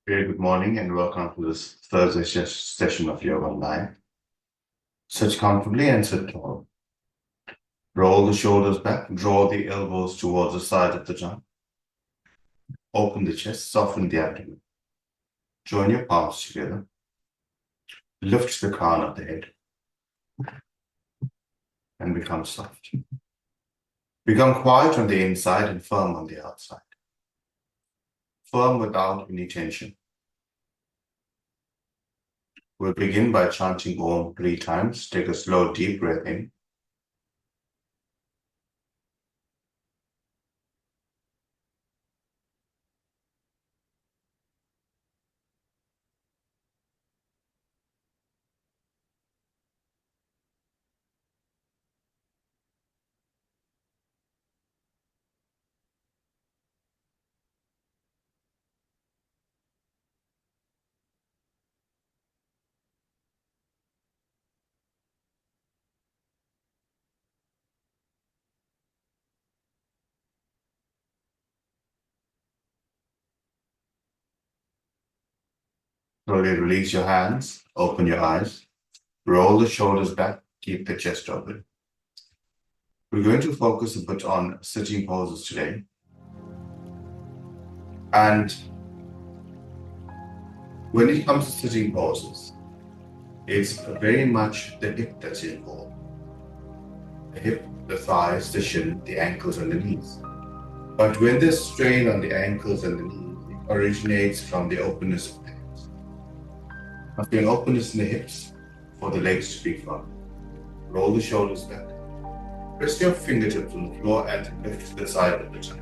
Very good morning and welcome to this Thursday session of Yoga Online. Sit comfortably and sit tall. Roll the shoulders back, draw the elbows towards the side of the jump. Open the chest, soften the abdomen. Join your palms together. Lift the crown of the head and become soft. Become quiet on the inside and firm on the outside. Firm without any tension. We'll begin by chanting Om 3 times. Take a slow, deep breath in. Slowly release your hands, open your eyes, roll the shoulders back, keep the chest open. We're going to focus a bit on sitting poses today. And when it comes to sitting poses, it's very much the hip that's involved. The hip, the thighs, the shin, the ankles, and the knees. But when there's strain on the ankles and the knees, it originates from the openness of the hips. Must be an openness in the hips for the legs to be firm. Roll the shoulders back. Press your fingertips on the floor and lift the side of the tongue.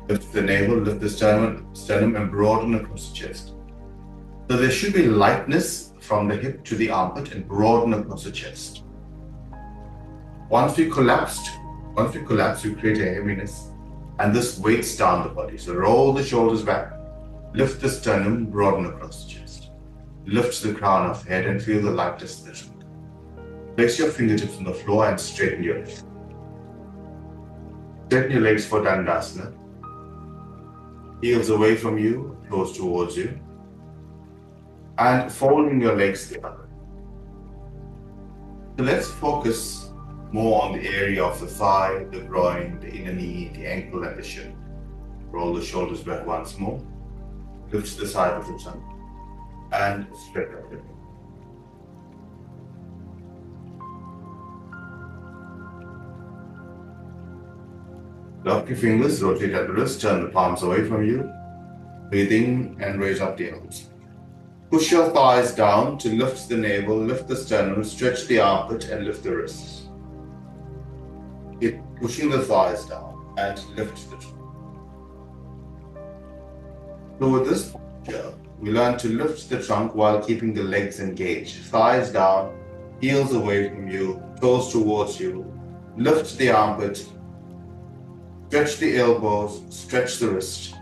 Lift the navel, lift the sternum and broaden across the chest. So there should be lightness from the hip to the armpit and broaden across the chest. Once we collapse, we create a heaviness and this weights down the body. So roll the shoulders back, lift the sternum, broaden across the chest. Lift the crown of the head and feel the lightness in the trunk. Place your fingertips on the floor and straighten your legs. Straighten your legs for Dandasana. Heels away from you, close towards you. And folding your legs the other way. So let's focus more on the area of the thigh, the groin, the inner knee, the ankle, and the shin. Roll the shoulders back once more. Lift the side of the tongue. And stretch out the leg. Lock your fingers, rotate at the wrist, turn the palms away from you. Breathe in and raise up the arms. Push your thighs down to lift the navel, lift the sternum, stretch the armpit and lift the wrists. Keep pushing the thighs down and lift the trunk. So with this posture, we learn to lift the trunk while keeping the legs engaged. Thighs down, heels away from you, toes towards you. Lift the armpit. Stretch the elbows, stretch the wrist.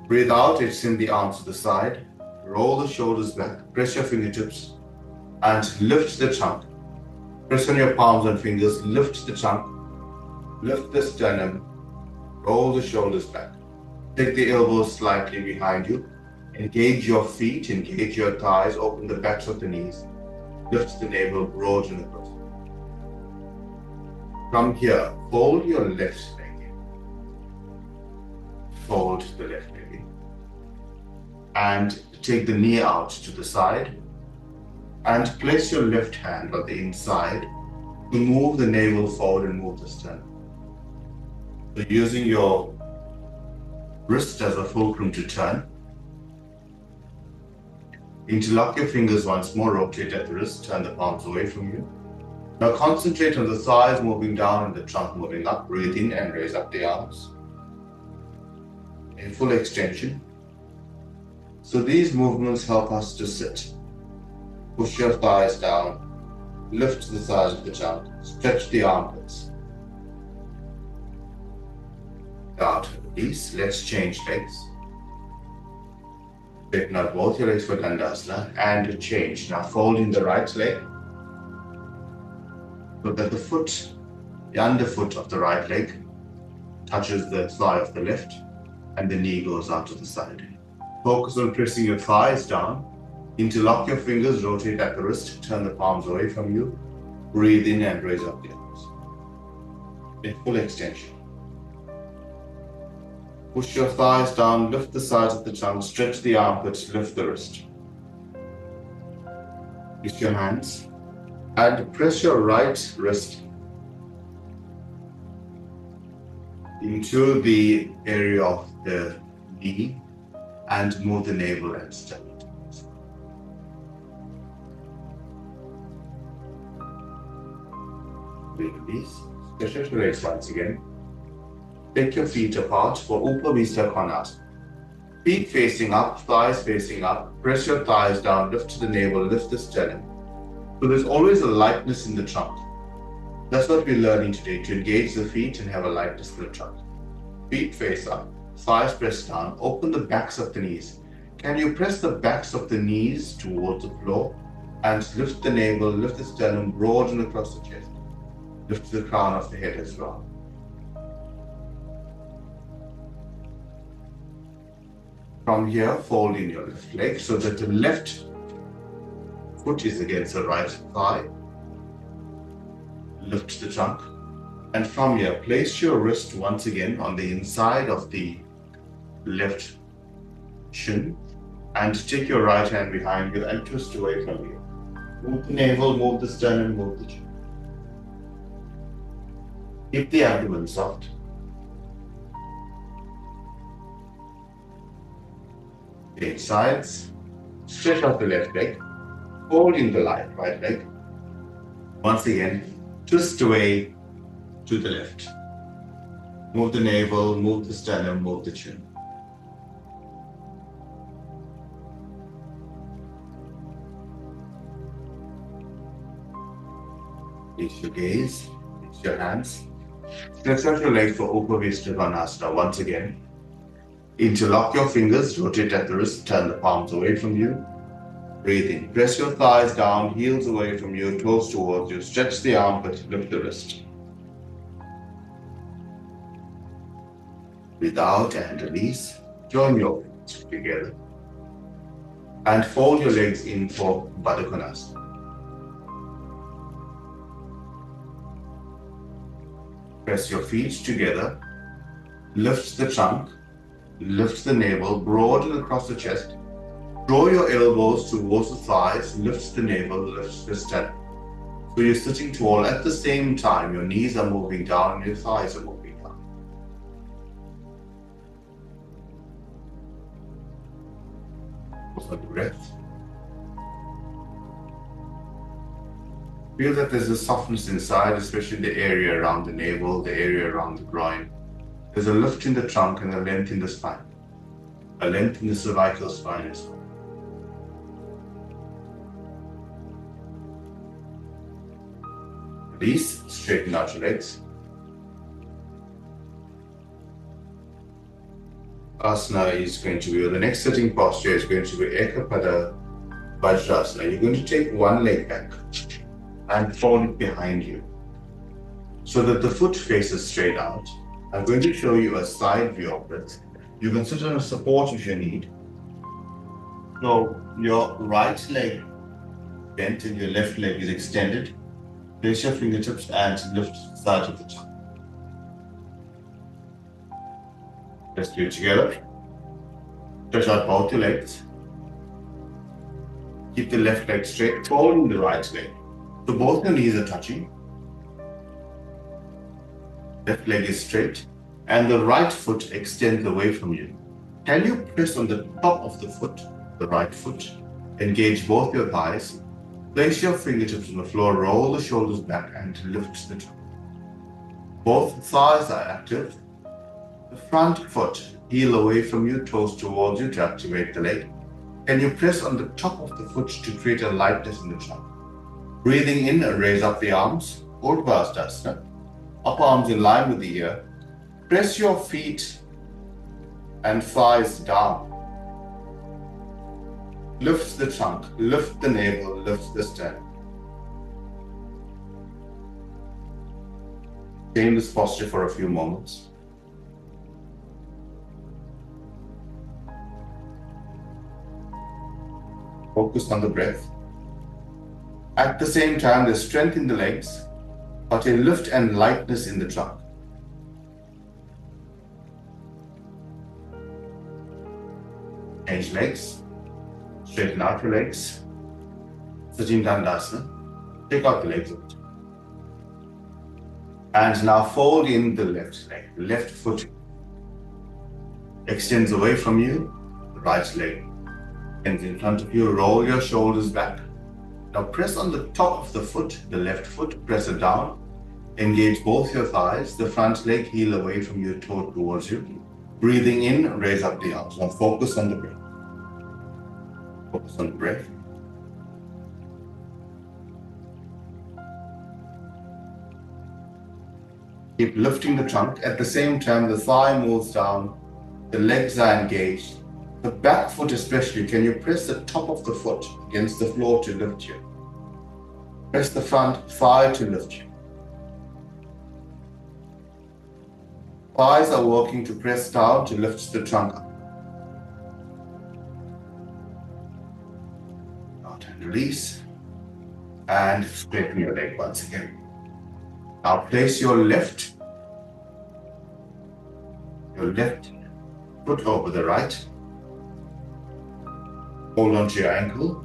Breathe out, extend the arms to the side. Roll the shoulders back, press your fingertips and lift the trunk. Press on your palms and fingers, lift the trunk, lift the sternum, roll the shoulders back. Take the elbows slightly behind you. Engage your feet, engage your thighs, open the backs of the knees. Lift the navel, broaden across. From here, fold your left leg. Fold the left leg. And take the knee out to the side. And place your left hand on the inside to move the navel forward and move the sternum. So using your wrist as a fulcrum to turn. Interlock your fingers once more, rotate at the wrist, turn the palms away from you. Now concentrate on the thighs moving down and the trunk moving up. Breathe in and raise up the arms in full extension. So these movements help us to sit. Push your thighs down, lift the thighs of the trunk, stretch the armpits. Out, release. Let's change legs. Straighten out both your legs for Dandasana and change. Now folding the right leg. So that the foot, the underfoot of the right leg touches the thigh of the left. and the knee goes out to the side. Focus on pressing your thighs down. Interlock your fingers, rotate at the wrist, turn the palms away from you. Breathe in and raise up the arms. In full extension. Push your thighs down, lift the sides of the trunk, stretch the armpits, lift the wrist. Use your hands and press your right wrist into the area of the knee and move the navel and stomach. Release. Stretch your legs once again. Take your feet apart for Upavista Konasana. Feet facing up, thighs facing up. Press your thighs down, lift the navel, lift the sternum. So there's always a lightness in the trunk. That's what we're learning today, to engage the feet and have a lightness in the trunk. Feet face up, thighs press down, open the backs of the knees. Can you press the backs of the knees towards the floor and lift the navel, lift the sternum, broaden across the chest. Lift the crown of the head as well. From here, fold in your left leg so that the left foot is against the right thigh. Lift the trunk. And from here, place your wrist once again on the inside of the left shin and take your right hand behind you and twist away from you. Move the navel, move the sternum, move the chin. Keep the abdomen soft. Change sides. Stretch out the left leg. Fold in the right leg. Once again, twist away to the left. Move the navel, move the sternum, move the chin. Release your gaze, release your hands. Stretch out your legs for Upavista Konasana once again. Interlock your fingers, rotate at the wrist, turn the palms away from you. Breathe in. Press your thighs down, heels away from you, toes towards you. Stretch the armpit, lift the wrist. Breathe out and release. Join your feet together. And fold your legs in for Baddha Konasana. Press your feet together. Lift the trunk. Lift the navel, broaden across the chest. Draw your elbows towards the thighs, lift the navel, lift the sternum. So you're sitting tall at the same time. Your knees are moving down and your thighs are moving down. For the breath. Feel that there's a softness inside, especially the area around the navel, the area around the groin. There's a lift in the trunk and a length in the spine. A length in the cervical spine as well. Release, straighten out your legs. Asana is going to be, or the next sitting posture is going to be Ekapada Vajrasana. You're going to take one leg back and fold it behind you so that the foot faces straight out. I'm going to show you a side view of it. You can sit on a support if you need. So your right leg bent and your left leg is extended. Place your fingertips and lift the side of the tongue. Let's do it together. Stretch out both your legs. Keep the left leg straight, fold the right leg. So both your knees are touching. Left leg is straight and the right foot extends away from you. Can you press on the top of the foot, the right foot? Engage both your thighs. Place your fingertips on the floor, roll the shoulders back and lift the top. Both thighs are active. The front foot, heel away from you, toes towards you to activate the leg. Can you press on the top of the foot to create a lightness in the trunk? Breathing in, raise up the arms, Urdhva. Upper arms in line with the ear. Press your feet and thighs down. Lift the trunk, lift the navel, lift the sternum. Stay in this posture for a few moments. Focus on the breath. At the same time, there's strength in the legs, but a lift and lightness in the trunk. Change legs. Straighten out your legs. Sitting Dandasana. Take out the legs. And now fold in the left leg. The left foot extends away from you. The right leg extends in front of you. Roll your shoulders back. Now press on the top of the foot, the left foot, press it down. Engage both your thighs, the front leg, heel away from your toe towards you. Breathing in, raise up the arms. Now focus on the breath. Focus on the breath. Keep lifting the trunk. At the same time, the thigh moves down, the legs are engaged. The back foot especially, can you press the top of the foot against the floor to lift you? Press the front thigh to lift you. Thighs are working to press down to lift the trunk up. Out and release. And straighten your leg once again. Now place your left foot over the right. Hold onto your ankle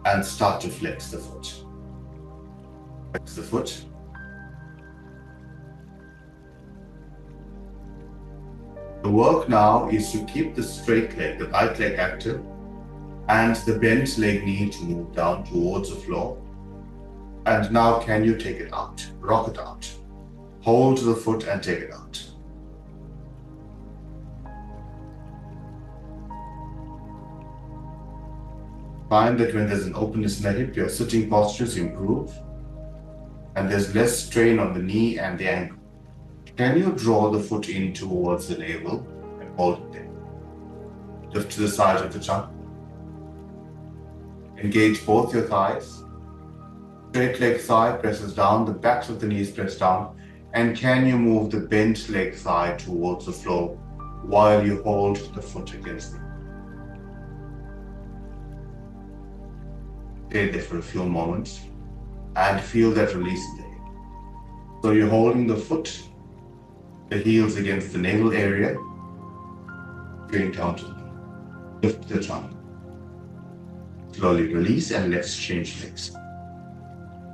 and start to flex the foot. Flex the foot. The work now is to keep the straight leg, the right leg active, and the bent leg need to move down towards the floor. And now can you take it out? Rock it out. Hold the foot and take it out. Find that when there's an openness in the hip, your sitting postures improve and there's less strain on the knee and the ankle. Can you draw the foot in towards the navel and hold it there? Lift to the side of the trunk. Engage both your thighs. Straight leg thigh presses down, the backs of the knees press down. And can you move the bent leg thigh towards the floor while you hold the foot against it? Stay there for a few moments and feel that release in the hip. So you're holding the foot, the heels against the navel area, straight down to the knee. Lift the trunk. Slowly release and let's change legs.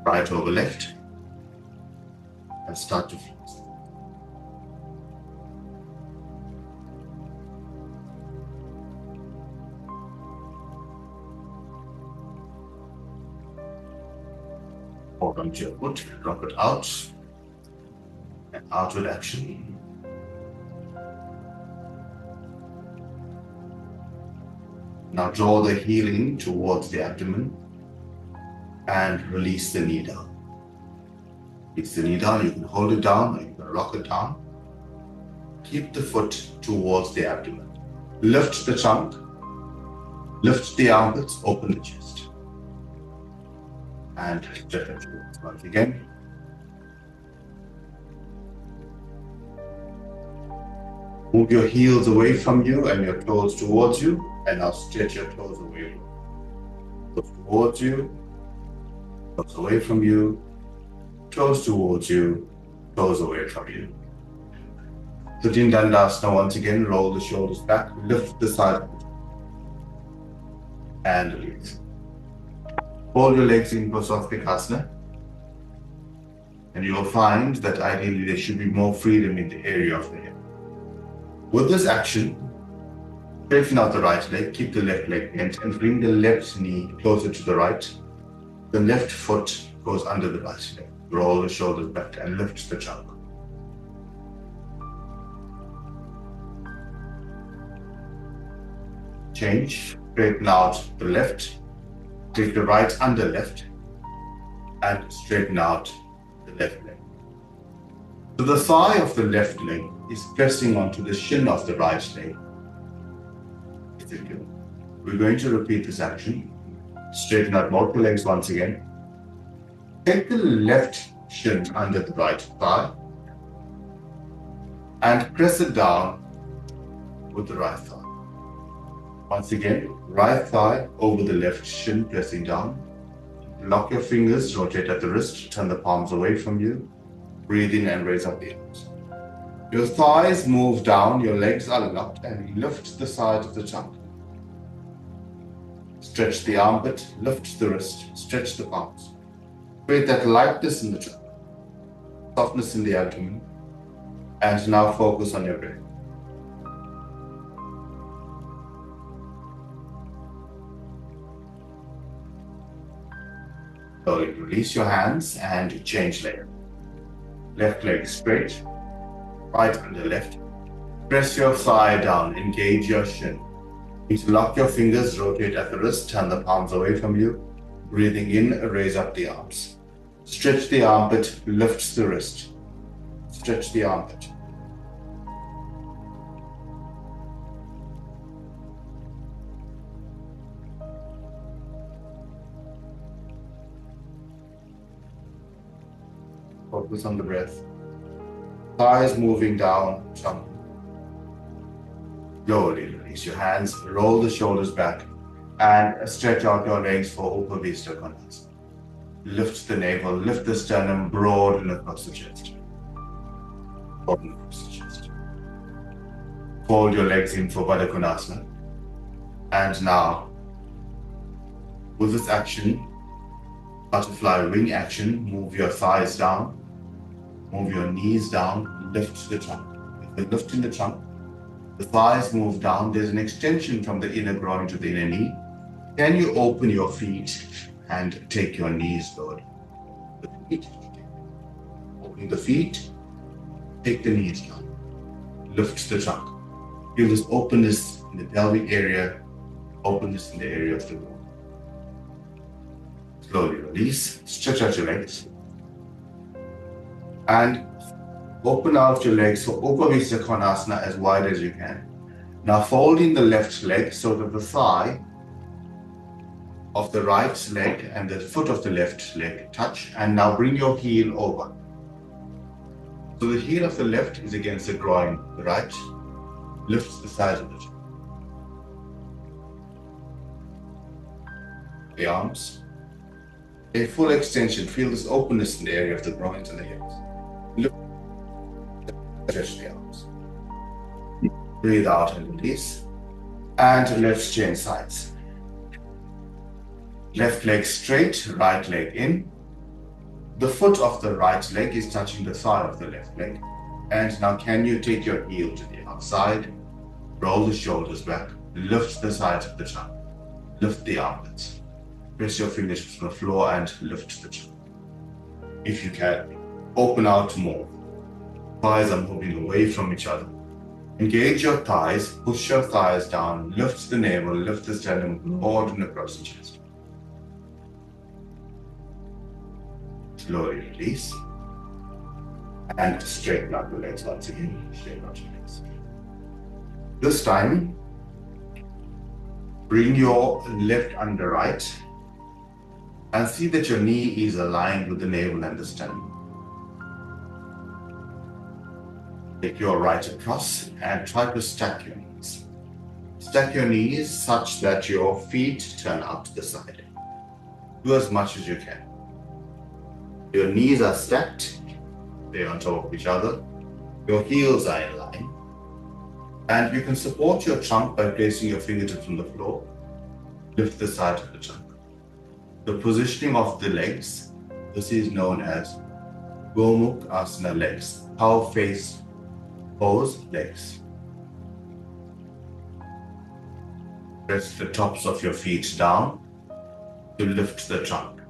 Right over left and start to flex. Hold on to your foot, rock it out and outward action. Now draw the heel in towards the abdomen and release the knee down. Release the knee down, you can hold it down or you can rock it down. Keep the foot towards the abdomen. Lift the trunk, lift the armpits, open the chest. And stretch it once again. Move your heels away from you and your toes towards you. And now stretch your toes away. Toes towards you, toes away from you, toes towards you, toes away from you. Sitting Dandasana once again, roll the shoulders back, lift the side and release. Hold your legs in Asana, and you will find that ideally there should be more freedom in the area of the hip. With this action, straighten out the right leg, keep the left leg bent, and bring the left knee closer to the right. The left foot goes under the right leg. Roll the shoulders back and lift the trunk. Change, straighten out the left, take the right under left, and straighten out the left leg. So the thigh of the left leg is pressing onto the shin of the right leg. We're going to repeat this action. Straighten out both the legs once again. Take the left shin under the right thigh and press it down with the right thigh. Once again, right thigh over the left shin, pressing down. Lock your fingers, rotate at the wrist, turn the palms away from you. Breathe in and raise up the arms. Your thighs move down, your legs are locked, and lift the side of the trunk. Stretch the armpit, lift the wrist, stretch the palms. Create that lightness in the trunk, softness in the abdomen, and now focus on your breath. Slowly release your hands and change leg. Left leg straight, right under left. Press your thigh down, engage your shin. Interlock your fingers, rotate at the wrist, turn the palms away from you. Breathing in, raise up the arms. Stretch the armpit, lift the wrist. Stretch the armpit. Focus on the breath. Thighs moving down, trunk. Slowly release your hands, roll the shoulders back, and stretch out your legs for Upavista Konasana. Lift the navel, lift the sternum, broaden across the chest. Broaden across the chest. Fold your legs in for Baddha Konasana. And now, with this action, butterfly wing action, move your thighs down, move your knees down, lift the trunk. With the lift in the trunk, the thighs move down. There's an extension from the inner groin to the inner knee. Can you open your feet and take your knees forward? The feet. Open the feet, take the knees down. Lift the trunk. Feel this openness in the pelvic area, openness in the area of the groin. Slowly release, stretch out your legs. And open out your legs for Upavista Konasana as wide as you can. Now fold in the left leg so that the thigh of the right leg and the foot of the left leg touch, and now bring your heel over. So the heel of the left is against the groin, the right lifts the side of the trunk. The arms, a full extension, feel this openness in the area of the groins and the hips. Lift, stretch the arms. Breathe out and release. And left change sides. Left leg straight, right leg in. The foot of the right leg is touching the thigh of the left leg. And now can you take your heel to the outside, roll the shoulders back, lift the sides of the trunk, lift the armpits. Press your fingers to the floor and lift the trunk. If you can, open out more. Thighs are moving away from each other. Engage your thighs, push your thighs down, lift the navel, lift the sternum, broaden across the chest. Slowly release. And straighten out your legs once again. Straighten out your legs. This time, bring your left under right and see that your knee is aligned with the navel and the sternum. Take your right across and try to stack your knees. Stack your knees such that your feet turn out to the side. Do as much as you can. Your knees are stacked, they're on top of each other. Your heels are in line. And you can support your trunk by placing your fingertips on the floor. Lift the side of the trunk. The positioning of the legs, this is known as Gomukh Asana legs, cow face pose legs. Press the tops of your feet down to lift the trunk.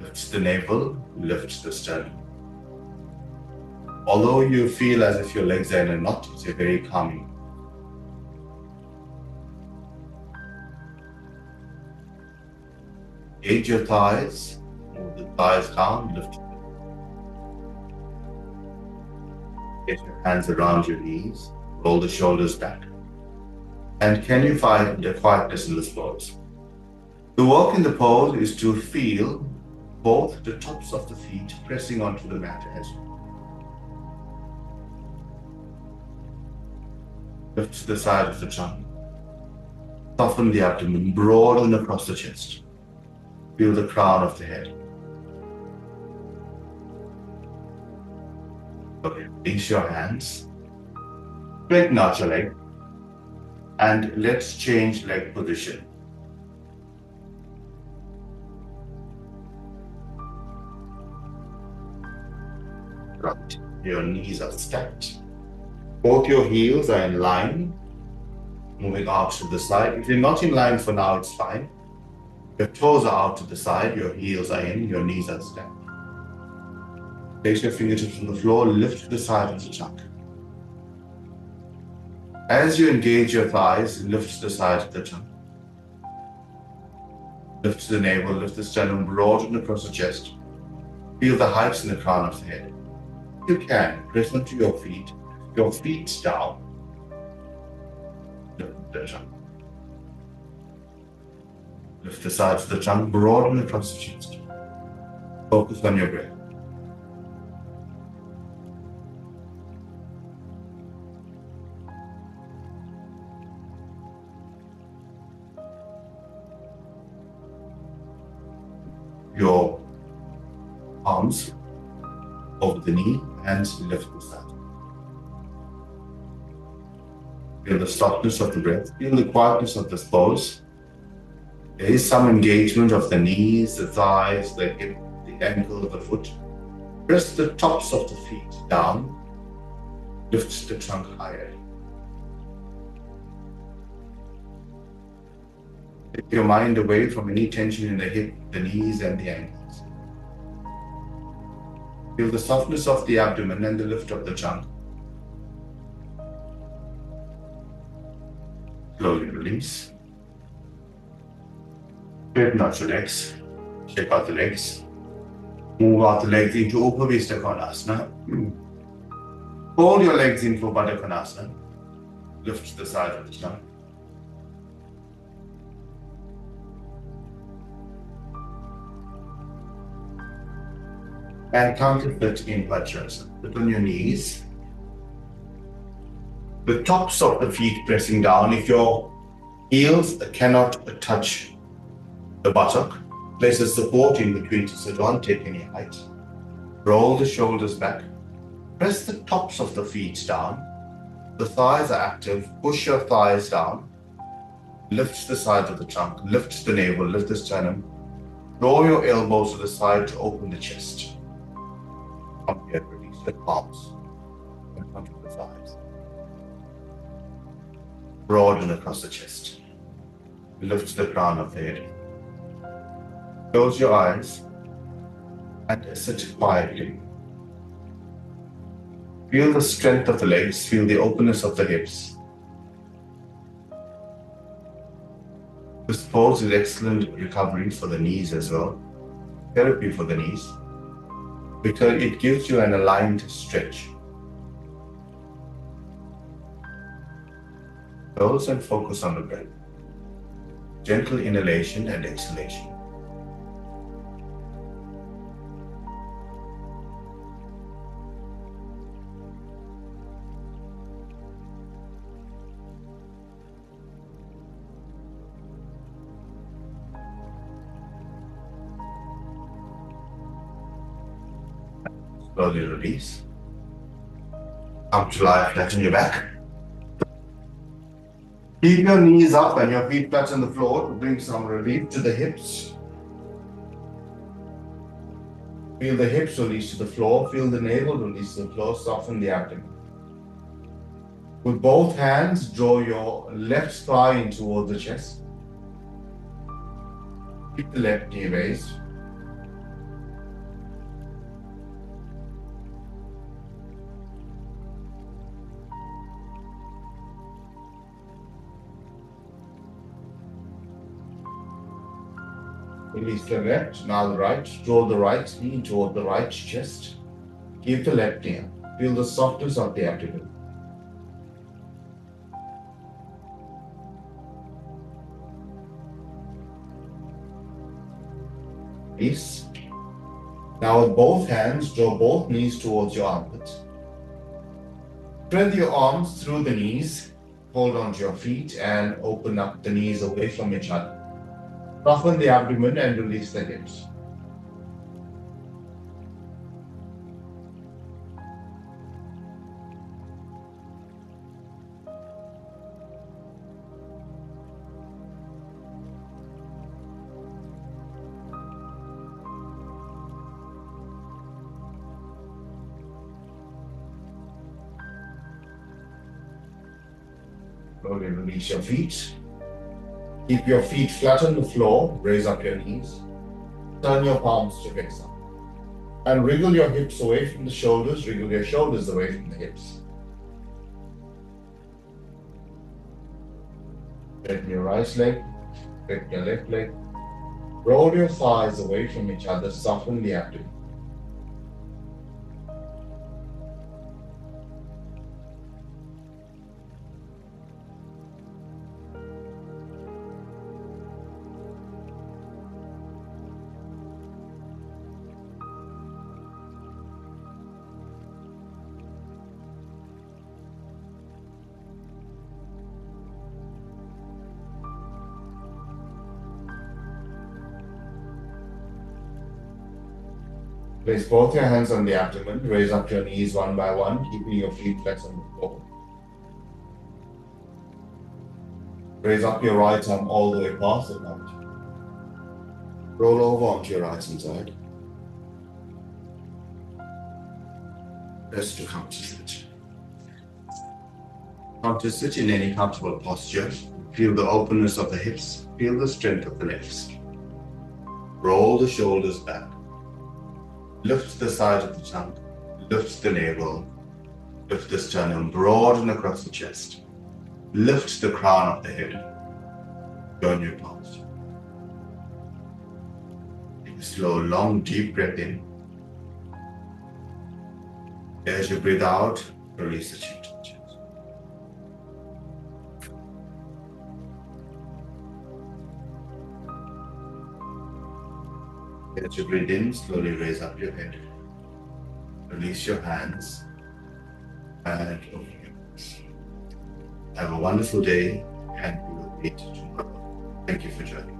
Lift the navel, lift the sternum. Although you feel as if your legs are in a knot, it's a very calming. Engage your thighs, move the thighs down, lift them. Get your hands around your knees, roll the shoulders back. And can you find the quietness in this pose? The work in the pose is to feel both the tops of the feet pressing onto the mat as you lift the side of the trunk. Soften the abdomen, broaden across the chest. Feel the crown of the head. Okay, release your hands. Straighten out your leg. And let's change leg position. Right. Your knees are stacked. Both your heels are in line, moving out to the side. If you're not in line for now, it's fine. Your toes are out to the side, your heels are in, your knees are stacked. Place your fingertips on the floor, lift to the side of the trunk. As you engage your thighs, lift to the side of the trunk. Lift to the navel, lift the sternum, broaden across the chest. Feel the heights in the crown of the head. If you can, press onto your feet down. Lift the trunk. Lift the sides of the trunk, broaden across the chest. Focus on your breath. Your arms over the knee, hands lift the side. Feel the softness of the breath, feel the quietness of this pose. There is some engagement of the knees, the thighs, the hip, the ankle, the foot. Press the tops of the feet down, lift the trunk higher. Take your mind away from any tension in the hip, the knees, and the ankles. Feel the softness of the abdomen and the lift of the trunk. Slowly release. Straighten out your legs. Shake out the legs. Move out the legs into Upavista Konasana. Hold your legs in for Baddha Konasana. Lift to the side of the trunk. And counterfeit in Vajrasana. Sit on your knees. The tops of the feet pressing down. If your heels cannot touch the buttock, place a support in between so don't take any height. Roll the shoulders back. Press the tops of the feet down. The thighs are active. Push your thighs down. Lift the sides of the trunk. Lift the navel. Lift the sternum. Draw your elbows to the side to open the chest. Come here, release the palms in front of the thighs. Broaden across the chest. Lift the crown of the head. Close your eyes and sit quietly. Feel the strength of the legs, feel the openness of the hips. This pose is excellent recovery for the knees as well, therapy for the knees, because it gives you an aligned stretch. Close and focus on the breath. Gentle inhalation and exhalation. Slowly release. Come to lie flat on your back. Keep your knees up and your feet flat on the floor to bring some relief to the hips. Feel the hips release to the floor. Feel the navel release to the floor. Soften the abdomen. With both hands, draw your left thigh in towards the chest. Keep the left knee raised. Release the left, now the right. Draw the right knee toward the right chest. Keep the left knee up. Feel the softness of the abdomen. Release. Now with both hands, draw both knees towards your armpits. Spread your arms through the knees. hold onto your feet and open up the knees away from each other. Soften the abdomen and release the hips. Slowly release your feet. Keep your feet flat on the floor. Raise up your knees. Turn your palms to face up. And wriggle your hips away from the shoulders. Wriggle your shoulders away from the hips. Straighten your right leg. Straighten your left leg. Roll your thighs away from each other. Soften the abdomen. Place both your hands on the abdomen. Raise up your knees one by one, keeping your feet flat on the floor. Raise up your right arm all the way past the ground. Roll over onto your right hand side. Press to come to sit. Come to sit in any comfortable posture. Feel the openness of the hips. Feel the strength of the legs. Roll the shoulders back. Lift the side of the tongue, lift the navel, lift the sternum, broaden across the chest. Lift the crown of the head. Join your palms. Take a slow, long, deep breath in. As you breathe out, release the chin to the chest. As you breathe in, slowly raise up your head. Release your hands and open your eyes. Have a wonderful day, and we will meet tomorrow. Thank you for joining.